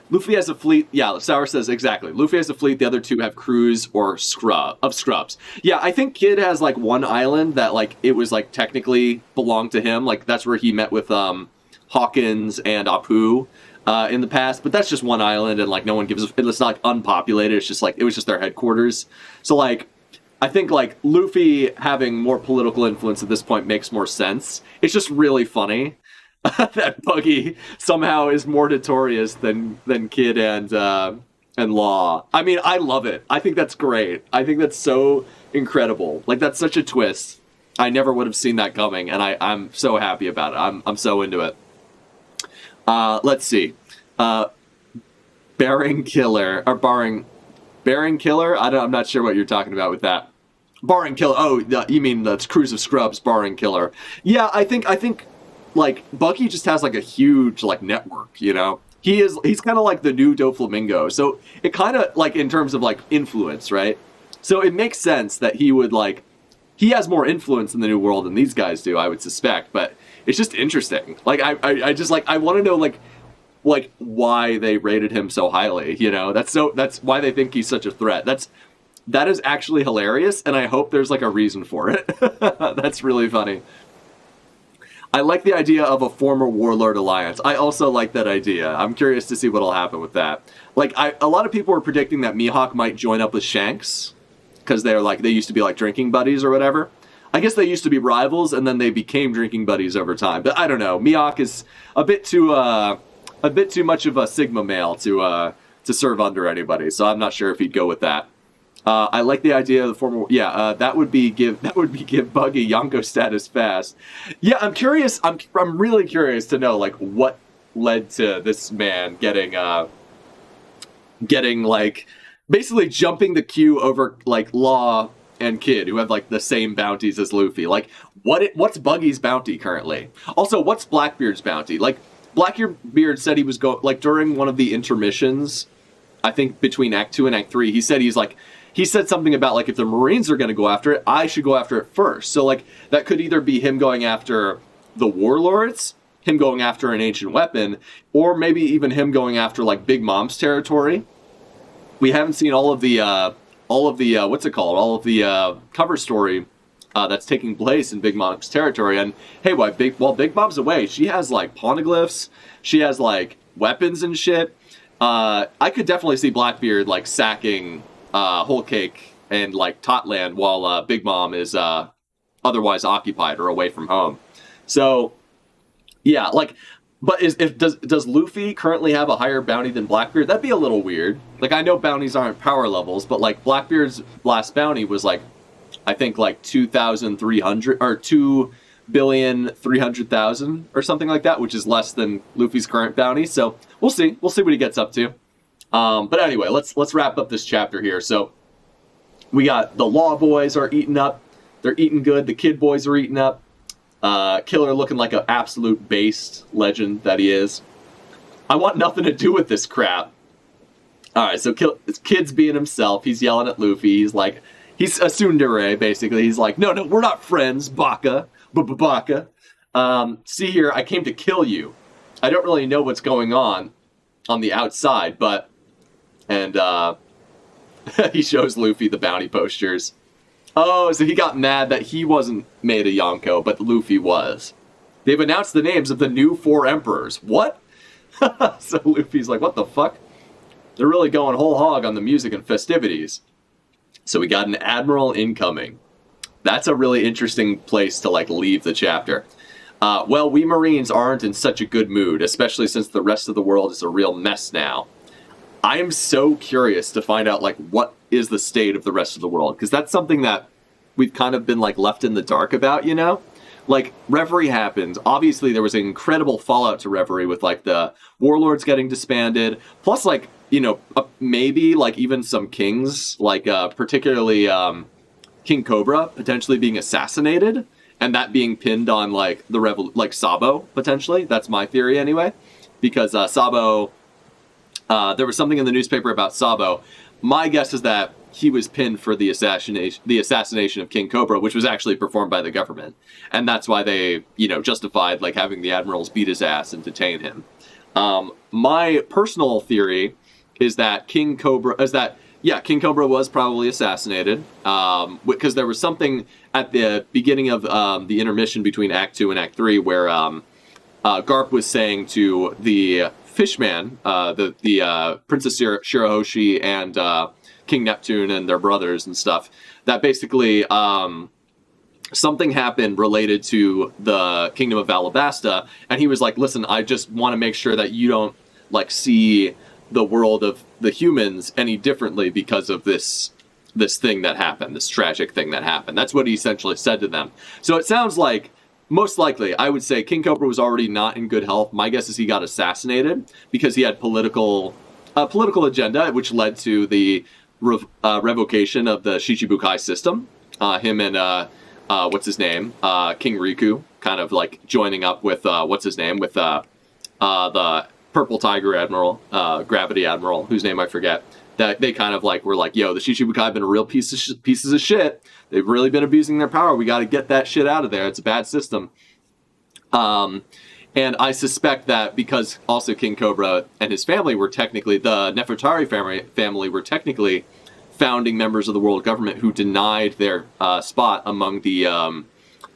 Luffy has a fleet. Yeah, Sour says exactly. Luffy has a fleet. The other two have crews or scrubs. Yeah, I think Kid has like one island that like it was like technically belonged to him. Like that's where he met with Hawkins and Apu in the past. But that's just one island, and like no one gives. It's not like unpopulated. It's just like it was just their headquarters. So like, I think like Luffy having more political influence at this point makes more sense. It's just really funny that Buggy somehow is more notorious than Kid and Law. I mean, I love it. I think that's great. I think that's so incredible. Like that's such a twist. I never would have seen that coming, and I'm so happy about it. I'm so into it. Let's see. Barring Killer. I'm not sure what you're talking about with that. Barring Killer. Oh, you mean the Cruise of Scrubs, Barring Killer. Yeah, I think like Buggy just has like a huge like network, you know? He's kind of like the new Doflamingo. So it kind of like in terms of like influence, right? So it makes sense that he would like, he has more influence in the New World than these guys do, I would suspect. But it's just interesting. Like I just like, I want to know like why they rated him so highly, you know? That's why they think he's such a threat. That is actually hilarious, and I hope there's like a reason for it. That's really funny. I like the idea of a former warlord alliance. I also like that idea. I'm curious to see what'll happen with that. Like a lot of people were predicting that Mihawk might join up with Shanks because they used to be like drinking buddies or whatever. I guess they used to be rivals and then they became drinking buddies over time. But I don't know. Mihawk is a bit too much of a Sigma male to serve under anybody, so I'm not sure if he'd go with that. I like the idea of the former. Yeah, that would be give Buggy Yonko status fast. Yeah, I'm curious. I'm really curious to know like what led to this man getting like basically jumping the queue over like Law and Kid, who have like the same bounties as Luffy. Like what's Buggy's bounty currently? Also, what's Blackbeard's bounty? Like Blackbeard said he was like during one of the intermissions, I think between Act 2 and Act 3, he said something about like if the Marines are going to go after it, I should go after it first. So like that could either be him going after the warlords, him going after an ancient weapon, or maybe even him going after like Big Mom's territory. We haven't seen all of the cover story that's taking place in Big Mom's territory. And hey, while Big Mom's away, she has like poneglyphs, she has like weapons and shit. I could definitely see Blackbeard like sacking Whole Cake and like Totland while Big Mom is otherwise occupied or away from home. So yeah, like, but does Luffy currently have a higher bounty than Blackbeard? That'd be a little weird. Like I know bounties aren't power levels, but like Blackbeard's last bounty was like I think like 2,300 or 2,300,000 or something like that, which is less than Luffy's current bounty. So we'll see what he gets up to. But anyway, let's wrap up this chapter here. So we got the Law boys are eating up. They're eating good. The Kid boys are eating up. Killer looking like an absolute based legend that he is. I want nothing to do with this crap. All right, so Kid's being himself. He's yelling at Luffy. He's like, He's a tsundere, basically. He's like, no, we're not friends, Baka. Baka. See here, I came to kill you. I don't really know what's going on the outside, but... And, he shows Luffy the bounty posters. Oh, so he got mad that he wasn't made a Yonko, but Luffy was. They've announced the names of the new 4 emperors. What? So Luffy's like, what the fuck? They're really going whole hog on the music and festivities. So we got an admiral incoming. That's a really interesting place to, like, leave the chapter. Well, we Marines aren't in such a good mood, especially since the rest of the world is a real mess now. I am so curious to find out, like, what is the state of the rest of the world, because that's something that we've kind of been, like, left in the dark about, you know? Like, Reverie happened. Obviously, there was an incredible fallout to Reverie with, like, the warlords getting disbanded, plus, like, you know, maybe, like, even some kings, like, particularly King Cobra potentially being assassinated, and that being pinned on, like, like, Sabo, potentially. That's my theory, anyway, because Sabo... there was something in the newspaper about Sabo. My guess is that he was pinned for the assassination of King Cobra, which was actually performed by the government. And that's why they, you know, justified, like, having the admirals beat his ass and detain him. My personal theory is that King Cobra was probably assassinated, because there was something at the beginning of the intermission between Act 2 and Act 3 where Garp was saying to the Fishman, the Princess Shirahoshi and King Neptune and their brothers and stuff, that basically something happened related to the Kingdom of Alabasta, and he was like, listen, I just want to make sure that you don't, like, see the world of the humans any differently because of this thing that happened, this tragic thing that happened. That's what he essentially said to them. So it sounds like, most likely, I would say King Cobra was already not in good health. My guess is he got assassinated because he had political agenda, which led to the revocation of the Shichibukai system. Him and what's his name, King Riku, kind of like joining up with with the Purple Tiger Admiral, Gravity Admiral, whose name I forget. That they kind of like were like, yo, the Shichibukai have been a real pieces of shit. They've really been abusing their power. We got to get that shit out of there. It's a bad system. And I suspect that because also King Cobra and his family were technically, the Nefertari family were technically founding members of the world government who denied their spot among the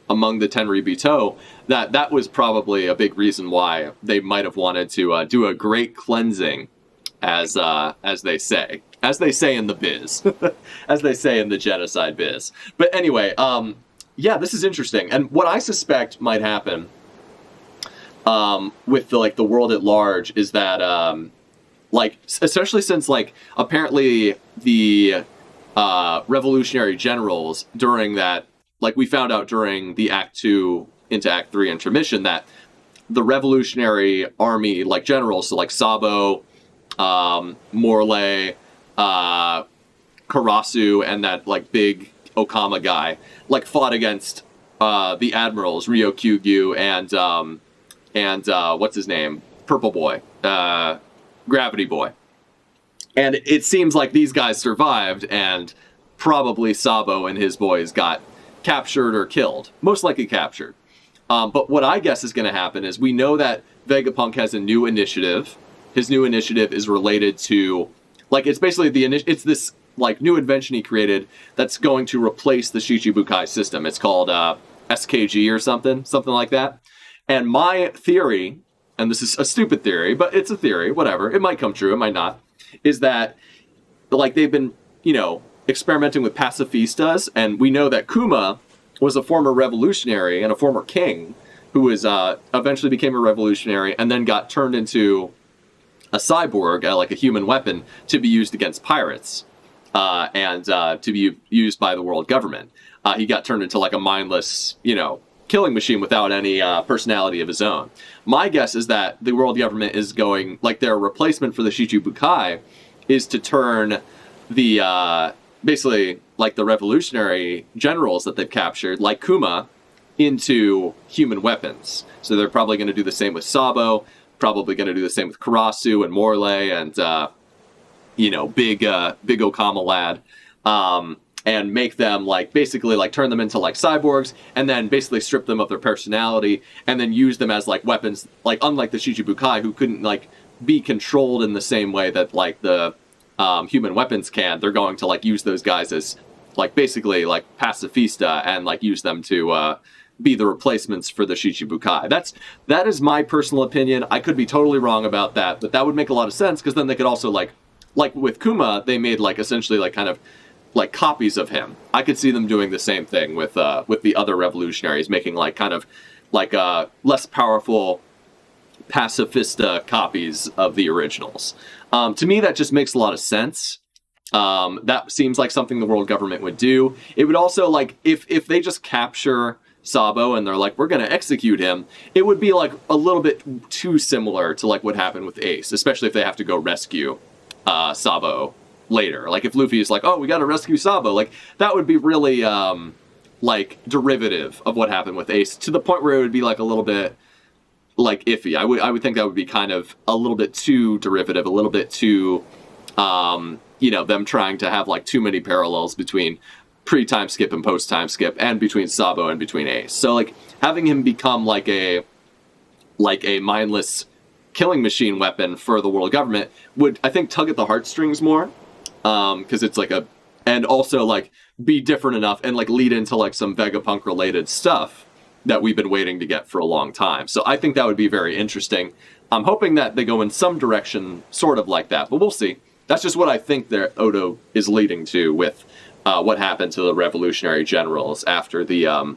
Tenryubito, that was probably a big reason why they might have wanted to do a great cleansing, as they say in the biz, as they say in the genocide biz. But anyway, yeah, this is interesting, and what I suspect might happen with the world at large is that like, especially since, like, apparently the revolutionary generals during that, like, we found out during the Act 2 into Act 3 intermission that the revolutionary army, like, generals, so like Sabo, Morley, Karasu, and that, like, big Okama guy, like, fought against the admirals, Ryokyugyu and what's his name? Purple Boy, Gravity Boy. And it seems like these guys survived, and probably Sabo and his boys got captured or killed. Most likely captured. But what I guess is going to happen is we know that Vegapunk has a new initiative. His new initiative is related to, like, it's basically it's this, like, new invention he created that's going to replace the Shichibukai system. It's called SKG or something like that. And my theory, and this is a stupid theory, but it's a theory, whatever, it might come true, it might not, is that, like, they've been, you know, experimenting with pacifistas, and we know that Kuma was a former revolutionary and a former king who was eventually became a revolutionary and then got turned into a cyborg, like a human weapon, to be used against pirates and to be used by the world government. He got turned into, like, a mindless, you know, killing machine without any personality of his own. My guess is that the world government is going, like, their replacement for the Shichibukai is to turn the, basically, like, the revolutionary generals that they've captured, like Kuma, into human weapons. So they're probably going to do the same with Sabo, probably going to do the same with Karasu and Morley and, you know, big Okama lad. and make them like basically like turn them into like cyborgs, and then basically strip them of their personality, and then use them as like weapons. Like unlike the Shichibukai, who couldn't like be controlled in the same way that like the human weapons can, they're going to like use those guys as like basically like pacifista and like use them to be the replacements for the Shichibukai. That is my personal opinion. I could be totally wrong about that, but that would make a lot of sense, because then they could also like with Kuma, they made like essentially like kind of like copies of him. I could see them doing the same thing with the other revolutionaries, making like kind of like less powerful pacifista copies of the originals. To me, that just makes a lot of sense. That seems like something the world government would do. It would also like if they just capture Sabo and they're like, we're going to execute him, it would be like a little bit too similar to like what happened with Ace, especially if they have to go rescue Sabo later. Like if Luffy is like, oh, we got to rescue Sabo, like that would be really like derivative of what happened with Ace, to the point where it would be like a little bit like iffy. I would think that would be kind of a little bit too derivative, a little bit too them trying to have like too many parallels between pre-time skip and post-time skip, and between Sabo and between Ace. So like having him become like a mindless killing machine weapon for the world government would, I think, tug at the heartstrings more, because it's like and also like be different enough and like lead into like some Vegapunk related stuff that we've been waiting to get for a long time. So I think that would be very interesting. I'm hoping that they go in some direction sort of like that, but we'll see. That's just what I think that Oda is leading to with what happened to the revolutionary generals after the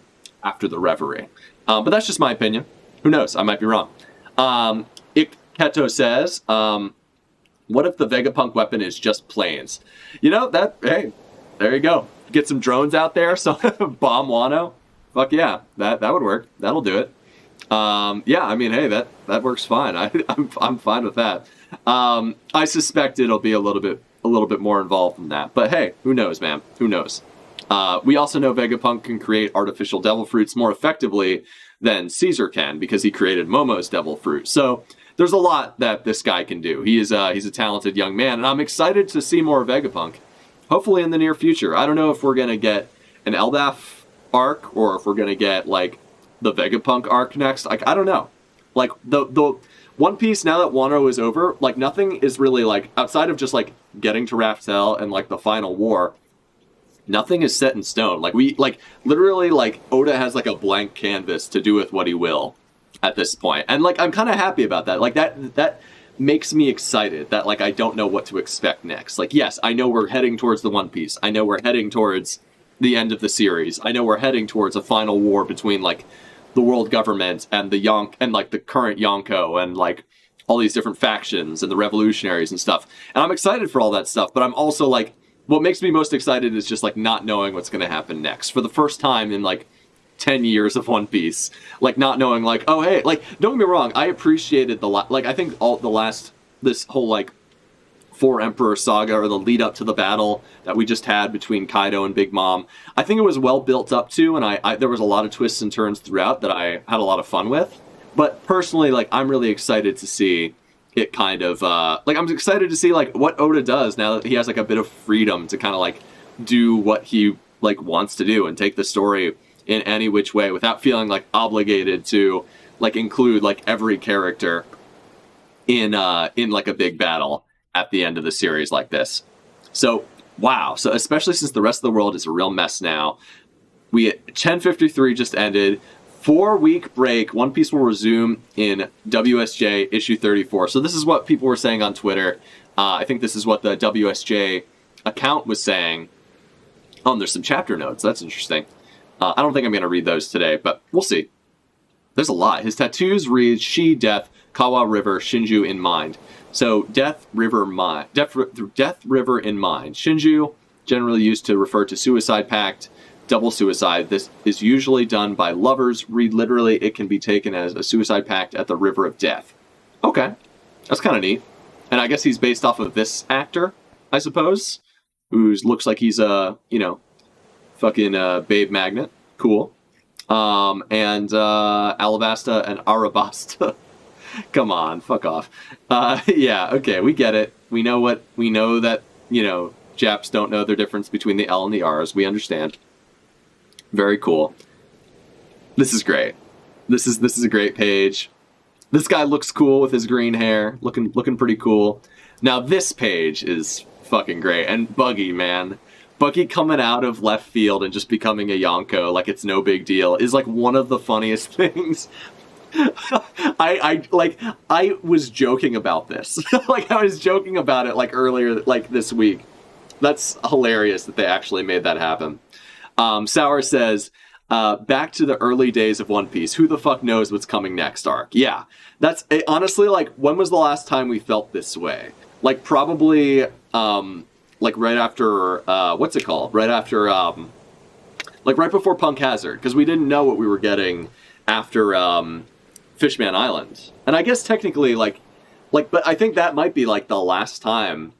reverie. But that's just my opinion. Who knows? I might be wrong. Keto says, what if the Vegapunk weapon is just planes? You know, hey, there you go. Get some drones out there, so bomb Wano. Fuck yeah, that would work. That'll do it. Yeah, I mean, hey, that works fine. I'm fine with that. I suspect it'll be a little bit more involved than that. But hey, who knows, man? Who knows? We also know Vegapunk can create artificial devil fruits more effectively than Caesar can, because he created Momo's devil fruit. So there's a lot that this guy can do. He's a talented young man, and I'm excited to see more Vegapunk. Hopefully in the near future. I don't know if we're gonna get an Elbaf arc, or if we're gonna get like the Vegapunk arc next. Like, I don't know. Like the One Piece, now that Wano is over, like nothing is really like, outside of just like getting to Raftel and like the final war, nothing is set in stone. Like literally like Oda has like a blank canvas to do with what he will at this point. And like I'm kind of happy about that. Like that makes me excited that like I don't know what to expect next. Like, yes, I know we're heading towards the One Piece. I know we're heading towards the end of the series. I know we're heading towards a final war between like the world government and the like the current Yonko, and like all these different factions and the revolutionaries and stuff. And I'm excited for all that stuff, but I'm also like, what makes me most excited is just like not knowing what's going to happen next. For the first time in like 10 years of One Piece, like not knowing like, oh hey, like don't get me wrong, I appreciated I think this whole like Four Emperor saga, or the lead up to the battle that we just had between Kaido and Big Mom. I think it was well built up to, and I there was a lot of twists and turns throughout that I had a lot of fun with. But personally, like I'm really excited to see it kind of like I'm excited to see like what Oda does now that he has like a bit of freedom to kind of like do what he like wants to do and take the story in any which way without feeling like obligated to like include like every character in like a big battle at the end of the series like this. So wow. So especially since the rest of the world is a real mess now, 1053 just ended. 4-week break. One Piece will resume in WSJ issue 34. So this is what people were saying on Twitter. I think this is what the WSJ account was saying. Oh, and there's some chapter notes. That's interesting. I don't think I'm going to read those today, but we'll see. There's a lot. His tattoos read Shi, Death, Kawa River, Shinju in mind. So Death River in mind. Shinju, generally used to refer to suicide pact, double suicide. This is usually done by lovers. Read literally, it can be taken as a suicide pact at the River of Death. Okay, that's kind of neat. And I guess he's based off of this actor, I suppose, who looks like he's a, fucking babe magnet. Cool. And Alabasta and Arabasta. Come on, fuck off. Yeah, okay, we get it. We know that, Japs don't know the difference between the L and the R's. We understand. Very cool. This is great. This is a great page. This guy looks cool with his green hair, looking pretty cool. Now this page is fucking great. And Buggy, man. Buggy coming out of left field and just becoming a Yonko like it's no big deal is like one of the funniest things. I was joking about this. Like I was joking about it like earlier, like this week. That's hilarious that they actually made that happen. Sour says, back to the early days of One Piece. Who the fuck knows what's coming next arc? Yeah, that's honestly, like, when was the last time we felt this way? Like probably like right after what's it called? Right after like right before Punk Hazard, because we didn't know what we were getting after Fishman Island. And I guess technically like but I think that might be like the last time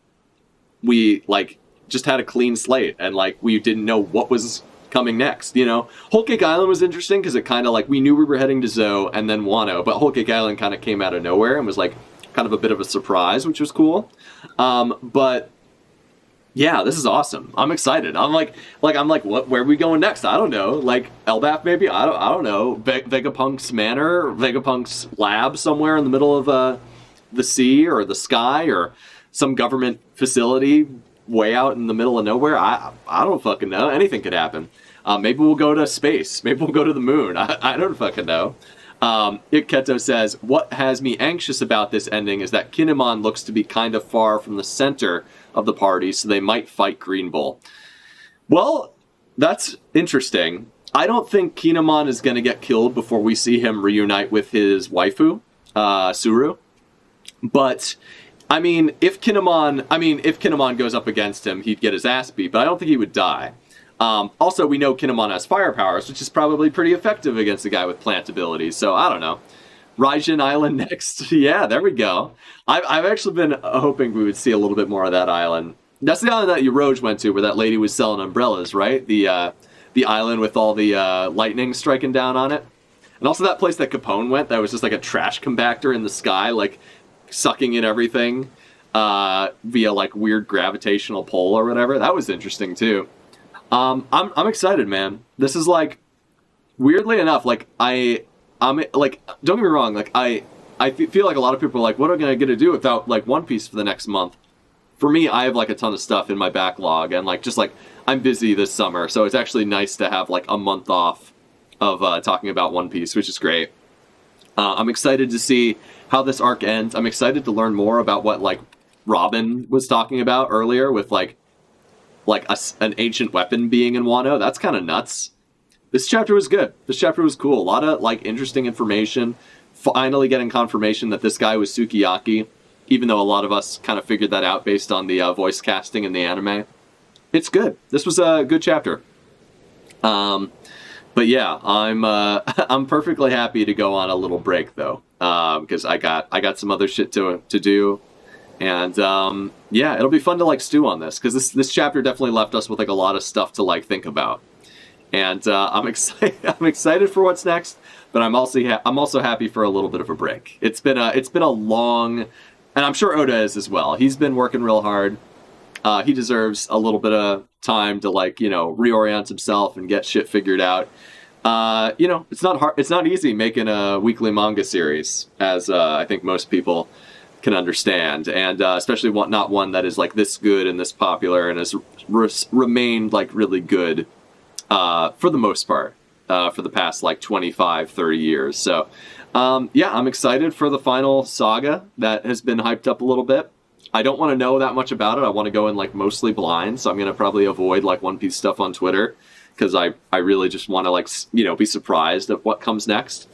we like just had a clean slate and like we didn't know what was coming next, you know? Whole Cake Island was interesting because it kind of like we knew we were heading to Zoe and then Wano, but Whole Cake Island kind of came out of nowhere and was like kind of a bit of a surprise, which was cool. But yeah, this is awesome. I'm excited. I'm like what? Where are we going next? I don't know. Like Elbaf maybe? I don't know. Vegapunk's manor, Vegapunk's lab somewhere in the middle of the sea or the sky or some government facility way out in the middle of nowhere. I don't fucking know. Anything could happen. Maybe we'll go to space. Maybe we'll go to the moon. I don't fucking know. Ikketo says, what has me anxious about this ending is that Kinemon looks to be kind of far from the center of the party, so they might fight Green Bull. Well, that's interesting. I don't think Kinemon is going to get killed before we see him reunite with his waifu, Suru. But I mean, if Kinemon goes up against him, he'd get his ass beat, but I don't think he would die. Also, we know Kinemon has fire powers, which is probably pretty effective against a guy with plant abilities, so I don't know. Raijin Island next. Yeah, there we go. I've actually been hoping we would see a little bit more of that island. That's the island that Yoroj went to, where that lady was selling umbrellas, right? The island with all the lightning striking down on it. And also that place that Capone went, that was just like a trash compactor in the sky, like sucking in everything via like weird gravitational pull or whatever. That was interesting too. I'm excited, man. This is like, weirdly enough, like I'm like, don't get me wrong, like I feel like a lot of people are like, what am I gonna do without like One Piece for the next month? For me, I have like a ton of stuff in my backlog, and like just like I'm busy this summer, so it's actually nice to have like a month off of talking about One Piece, which is great. I'm excited to see how this arc ends. I'm excited to learn more about what like Robin was talking about earlier with like an ancient weapon being in Wano. That's kind of nuts. This chapter was good. This chapter was cool. A lot of like interesting information. Finally getting confirmation that this guy was Sukiyaki, even though a lot of us kind of figured that out based on the voice casting in the anime. It's good. This was a good chapter. But yeah, I'm perfectly happy to go on a little break though, because I got some other shit to do, and yeah, it'll be fun to like stew on this, because this chapter definitely left us with like a lot of stuff to like think about, and I'm excited for what's next, but I'm also happy for a little bit of a break. It's been a long, and I'm sure Oda is as well. He's been working real hard. He deserves a little bit of time to like, you know, reorient himself and get shit figured out. You know, it's not hard. It's not easy making a weekly manga series, as I think most people can understand, and especially not one that is like this good and this popular and has remained like really good for the most part for the past like 25, 30 years. So yeah, I'm excited for the final saga that has been hyped up a little bit. I don't want to know that much about it. I want to go in like mostly blind, so I'm going to probably avoid like One Piece stuff on Twitter, because I really just want to like, you know, be surprised at what comes next.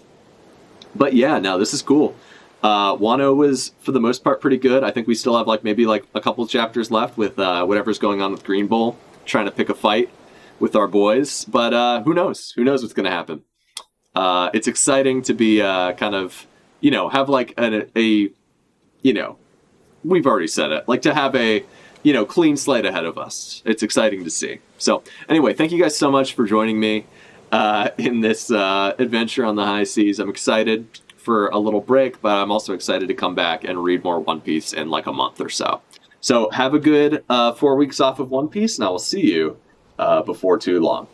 But yeah, no, this is cool. Wano was for the most part pretty good. I think we still have like maybe like a couple chapters left with whatever's going on with Green Bull, trying to pick a fight with our boys. But who knows? Who knows what's going to happen? It's exciting to be kind of, you know, have like a you know, we've already said it, like to have a, you know, clean slate ahead of us. It's exciting to see. So anyway, thank you guys so much for joining me in this adventure on the high seas. I'm excited for a little break, but I'm also excited to come back and read more One Piece in like a month or so. So have a good 4 weeks off of One Piece, and I will see you before too long.